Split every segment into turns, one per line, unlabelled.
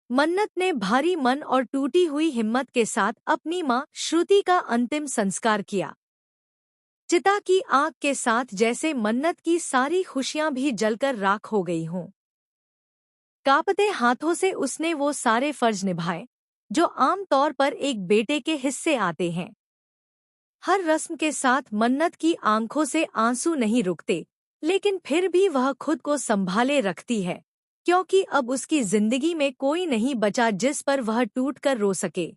मन्नत ने भारी मन और टूटी हुई हिम्मत के साथ अपनी मां श्रुति का अंतिम संस्कार किया। चिता की आग के साथ जैसे मन्नत की सारी खुशियां भी जलकर राख हो गई हों। कांपते हाथों से उसने वो सारे फर्ज निभाए जो आम तौर पर एक बेटे के हिस्से आते हैं। हर रस्म के साथ मन्नत की आंखों से आंसू नहीं रुकते, लेकिन फिर भी वह खुद को संभाले रखती है, क्योंकि अब उसकी जिंदगी में कोई नहीं बचा जिस पर वह टूट कर रो सके।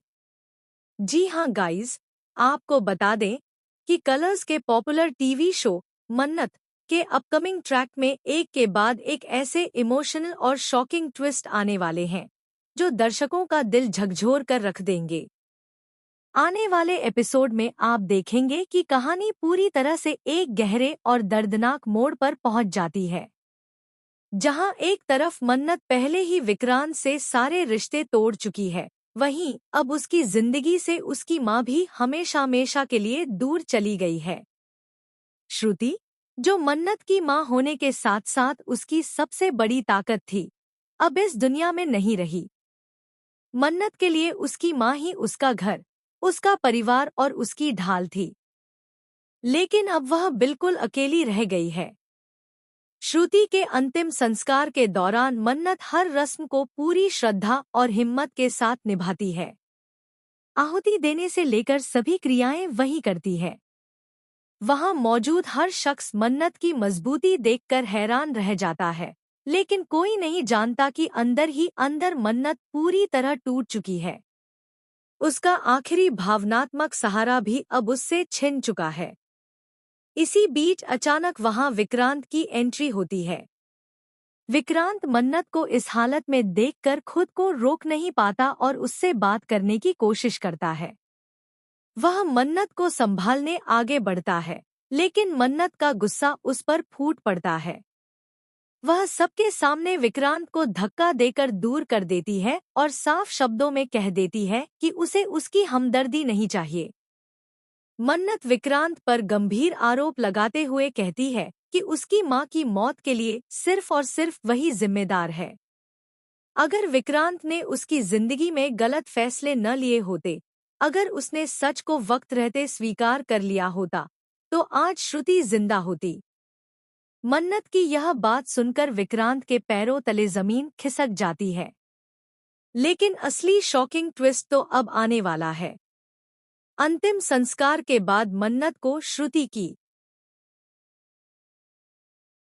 जी हाँ गाइज, आपको बता दें कि कलर्स के पॉपुलर टीवी शो मन्नत के अपकमिंग ट्रैक में एक के बाद एक ऐसे इमोशनल और शॉकिंग ट्विस्ट आने वाले हैं जो दर्शकों का दिल झकझोर कर रख देंगे। आने वाले एपिसोड में आप देखेंगे कि कहानी पूरी तरह से एक गहरे और दर्दनाक मोड़ पर पहुंच जाती है, जहां एक तरफ मन्नत पहले ही विक्रांत से सारे रिश्ते तोड़ चुकी है, वहीं अब उसकी जिंदगी से उसकी मां भी हमेशा हमेशा के लिए दूर चली गई है। श्रुति, जो मन्नत की मां होने के साथ साथ उसकी सबसे बड़ी ताकत थी, अब इस दुनिया में नहीं रही। मन्नत के लिए उसकी मां ही उसका घर, उसका परिवार और उसकी ढाल थी, लेकिन अब वह बिल्कुल अकेली रह गई है। श्रुति के अंतिम संस्कार के दौरान मन्नत हर रस्म को पूरी श्रद्धा और हिम्मत के साथ निभाती है। आहुति देने से लेकर सभी क्रियाएं वही करती है। वहां मौजूद हर शख्स मन्नत की मजबूती देखकर हैरान रह जाता है, लेकिन कोई नहीं जानता कि अंदर ही अंदर मन्नत पूरी तरह टूट चुकी है। उसका आखिरी भावनात्मक सहारा भी अब उससे छिन चुका है। इसी बीच अचानक वहां विक्रांत की एंट्री होती है। विक्रांत मन्नत को इस हालत में देखकर खुद को रोक नहीं पाता और उससे बात करने की कोशिश करता है। वह मन्नत को संभालने आगे बढ़ता है, लेकिन मन्नत का गुस्सा उस पर फूट पड़ता है। वह सबके सामने विक्रांत को धक्का देकर दूर कर देती है और साफ शब्दों में कह देती है कि उसे उसकी हमदर्दी नहीं चाहिए। मन्नत विक्रांत पर गंभीर आरोप लगाते हुए कहती है कि उसकी मां की मौत के लिए सिर्फ और सिर्फ वही जिम्मेदार है। अगर विक्रांत ने उसकी जिंदगी में गलत फैसले न लिए होते, अगर उसने सच को वक्त रहते स्वीकार कर लिया होता, तो आज श्रुति जिंदा होती। मन्नत की यह बात सुनकर विक्रांत के पैरों तले जमीन खिसक जाती है। लेकिन असली शॉकिंग ट्विस्ट तो अब आने वाला है। अंतिम संस्कार के बाद मन्नत को श्रुति की